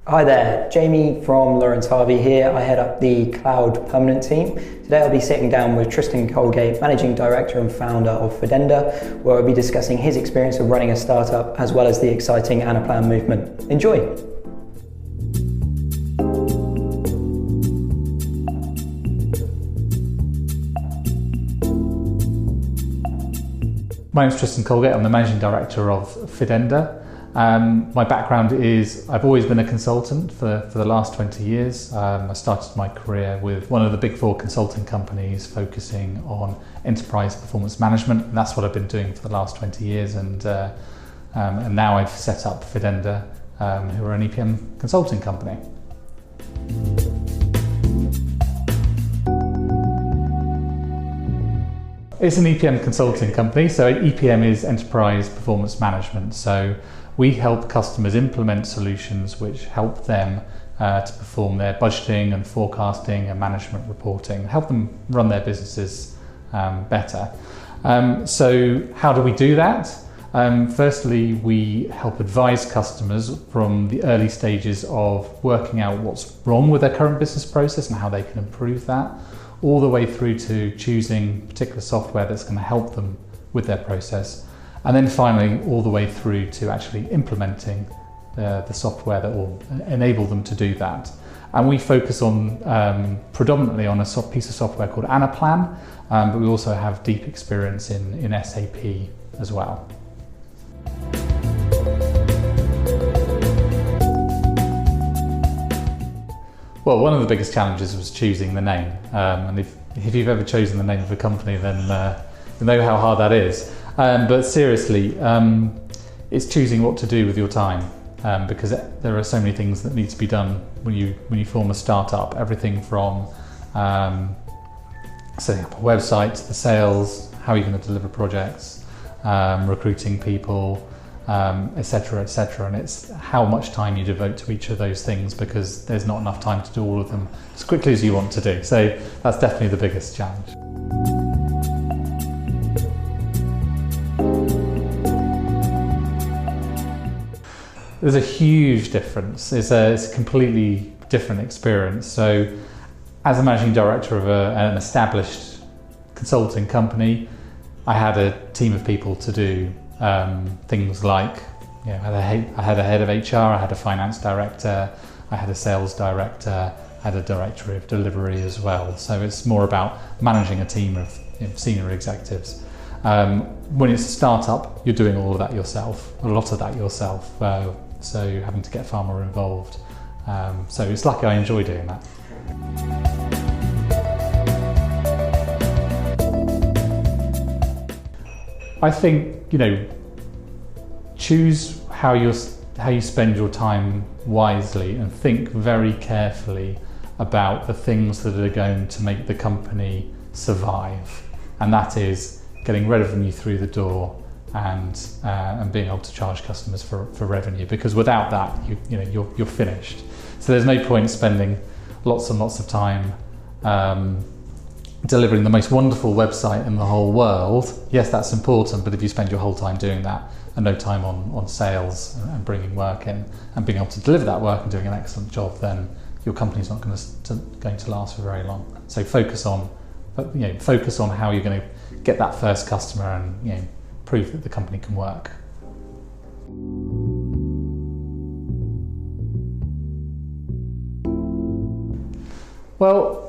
Hi there, Jamie from Lawrence Harvey here. I head up the Cloud Permanent team. Today I'll be sitting down with Tristan Colgate, Managing Director and Founder of Fidenda, where I'll be discussing his experience of running a startup as well as the exciting Anaplan movement. Enjoy! My name is Tristan Colgate. I'm the Managing Director of Fidenda. My background is I've always been a consultant for the last 20 years. I started my career with one of the big four consulting companies focusing on enterprise performance management, and that's what I've been doing for the last 20 years. And now I've set up Fidenda, who are an EPM consulting company. It's an EPM consulting company, so EPM is Enterprise Performance Management. So we help customers implement solutions which help them to perform their budgeting and forecasting and management reporting, help them run their businesses better. So how do we do that? Firstly, we help advise customers from the early stages of working out what's wrong with their current business process and how they can improve that, all the way through to choosing particular software that's going to help them with their process, and then finally all the way through to actually implementing the software that will enable them to do that. And we focus on predominantly on a piece of software called Anaplan, but we also have deep experience in SAP as well. Well, one of the biggest challenges was choosing the name, and if you've ever chosen the name of a company, then you know how hard that is. But seriously, it's choosing what to do with your time, because there are so many things that need to be done when you form a startup. Everything from setting up a website, to the sales, how you're going to deliver projects, recruiting people, etc., etc. And it's how much time you devote to each of those things, because there's not enough time to do all of them as quickly as you want to do. So that's definitely the biggest challenge. There's a huge difference. It's a completely different experience. So as a managing director of an established consulting company, I had a team of people to do things like, I had a head of HR, I had a finance director, I had a sales director, I had a director of delivery as well. So it's more about managing a team of senior executives. When it's a startup, you're doing all of that yourself, a lot of that yourself. So you're having to get far more involved. So it's lucky I enjoy doing that. I think, choose how you spend your time wisely, and think very carefully about the things that are going to make the company survive, and that is getting revenue through the door and being able to charge customers for revenue, because without that you're finished. So there's no point spending lots and lots of time delivering the most wonderful website in the whole world. Yes, that's important, but if you spend your whole time doing that and no time on sales and bringing work in and being able to deliver that work and doing an excellent job, then your company's not going to last for very long. So focus on how you're going to get that first customer and prove that the company can work. Well,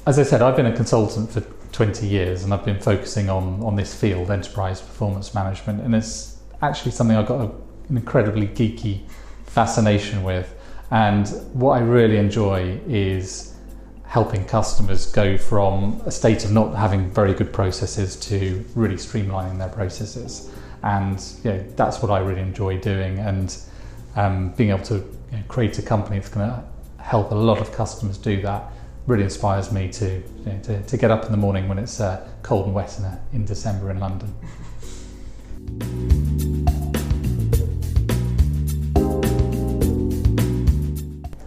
as I said, I've been a consultant for 20 years and I've been focusing on this field, enterprise performance management, and it's actually something I've got an incredibly geeky fascination with. And what I really enjoy is helping customers go from a state of not having very good processes to really streamlining their processes. And that's what I really enjoy doing, and being able to create a company that's going to help a lot of customers do that really inspires me to get up in the morning when it's cold and wet in December in London.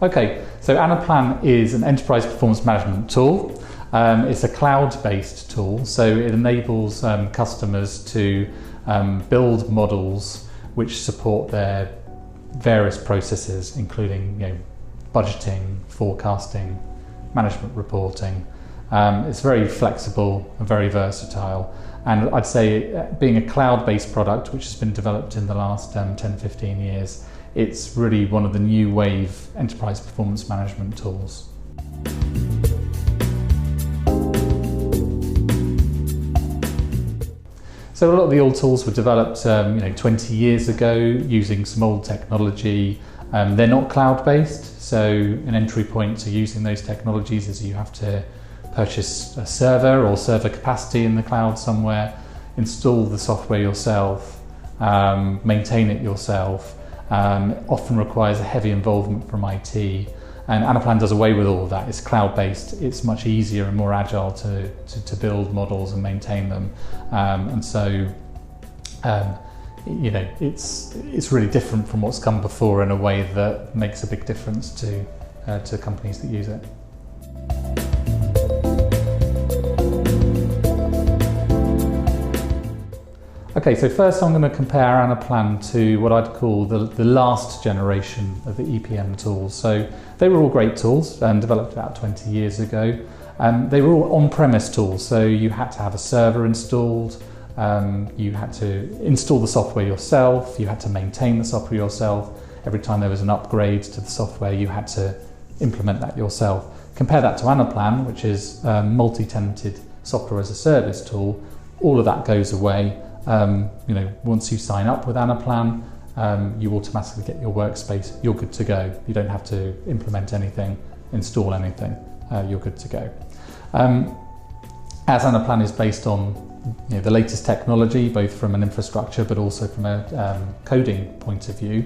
Okay, so Anaplan is an enterprise performance management tool. It's a cloud-based tool, so it enables customers to build models which support their various processes, including budgeting, forecasting, management reporting. It's very flexible and very versatile. And I'd say being a cloud-based product, which has been developed in the last 10-15 years, it's really one of the new wave enterprise performance management tools. So a lot of the old tools were developed 20 years ago using some old technology. They're not cloud-based, so an entry point to using those technologies is you have to purchase a server or server capacity in the cloud somewhere, install the software yourself, maintain it yourself. Often requires a heavy involvement from IT, and Anaplan does away with all of that. It's cloud-based, it's much easier and more agile to build models and maintain them, and so it's really different from what's come before in a way that makes a big difference to companies that use it. Okay, so first I'm going to compare Anaplan to what I'd call the last generation of the EPM tools. So they were all great tools and developed about 20 years ago. They were all on-premise tools, so you had to have a server installed, you had to install the software yourself, you had to maintain the software yourself. Every time there was an upgrade to the software, you had to implement that yourself. Compare that to Anaplan, which is a multi-tenanted software as a service tool. All of that goes away. Once you sign up with Anaplan, you automatically get your workspace. You're good to go. You don't have to implement anything, install anything. You're good to go. As Anaplan is based on the latest technology, both from an infrastructure but also from a coding point of view,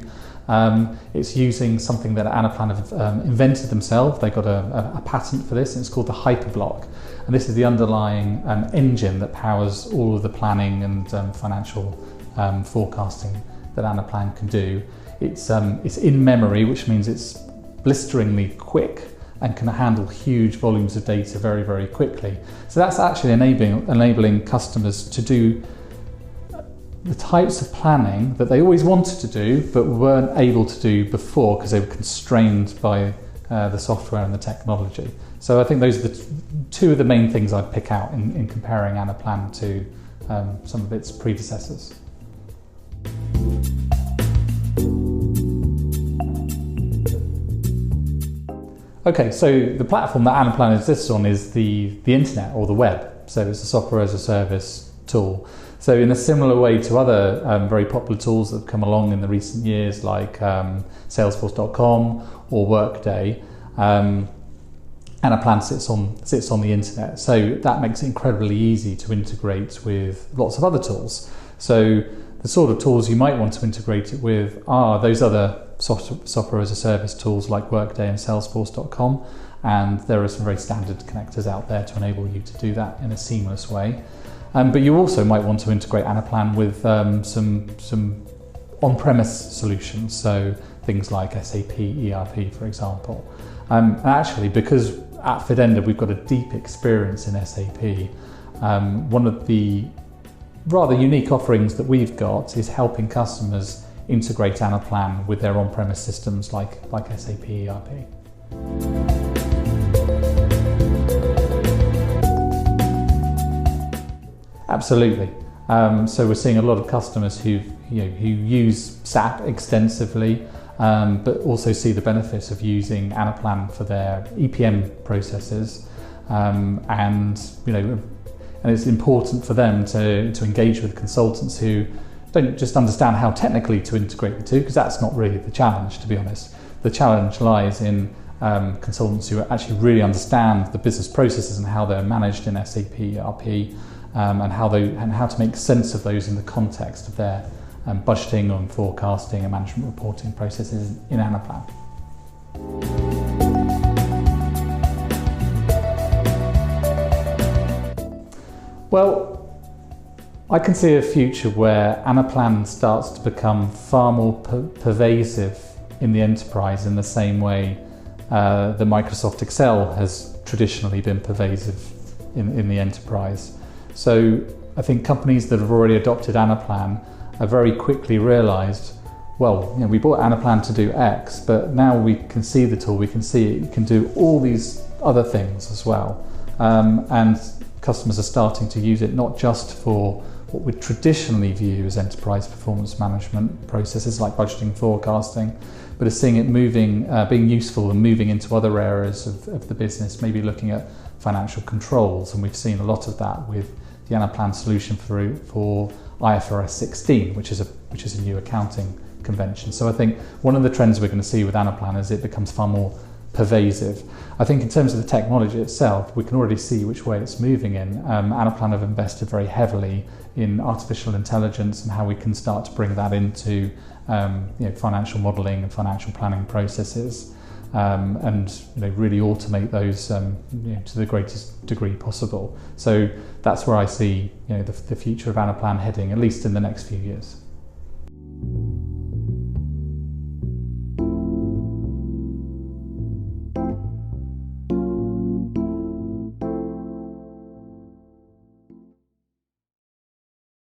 it's using something that Anaplan have invented themselves. They got a patent for this, and it's called the hyperblock. And this is the underlying engine that powers all of the planning and financial forecasting that Anaplan can do. It's in memory, which means it's blisteringly quick and can handle huge volumes of data very, very quickly. So that's actually enabling customers to do the types of planning that they always wanted to do but weren't able to do before because they were constrained by the software and the technology. So I think those are the two of the main things I'd pick out in comparing Anaplan to some of its predecessors. Okay, so the platform that Anaplan exists on is the internet or the web. So it's a software as a service tool. So in a similar way to other very popular tools that have come along in the recent years, like Salesforce.com or Workday, Anaplan sits on the internet. So that makes it incredibly easy to integrate with lots of other tools. So the sort of tools you might want to integrate it with are those other software as a service tools like Workday and Salesforce.com, and there are some very standard connectors out there to enable you to do that in a seamless way. But you also might want to integrate Anaplan with some on-premise solutions, so things like SAP ERP, for example. Actually, because at Fidenda we've got a deep experience in SAP, one of the rather unique offerings that we've got is helping customers integrate Anaplan with their on-premise systems like SAP ERP. Absolutely. So we're seeing a lot of customers who use SAP extensively, but also see the benefits of using Anaplan for their EPM processes, and it's important for them to engage with consultants who don't just understand how technically to integrate the two, because that's not really the challenge, to be honest. The challenge lies in consultants who actually really understand the business processes and how they're managed in SAP ERP, and how to make sense of those in the context of their budgeting and forecasting and management reporting processes in Anaplan. Well, I can see a future where Anaplan starts to become far more pervasive in the enterprise in the same way that Microsoft Excel has traditionally been pervasive in the enterprise. So I think companies that have already adopted Anaplan have very quickly realised well, we bought Anaplan to do X, but now we can see the tool, we can see it can do all these other things as well. And customers are starting to use it not just for what we traditionally view as enterprise performance management processes like budgeting, forecasting, but are seeing it moving, being useful and moving into other areas of the business, maybe looking at financial controls. And we've seen a lot of that with the Anaplan solution for IFRS 16, which is a new accounting convention. So I think one of the trends we're going to see with Anaplan is it becomes far more pervasive. I think in terms of the technology itself, we can already see which way it's moving in. Anaplan have invested very heavily in artificial intelligence and how we can start to bring that into financial modelling and financial planning processes, and really automate those to the greatest degree possible. So that's where I see the future of Anaplan heading, at least in the next few years.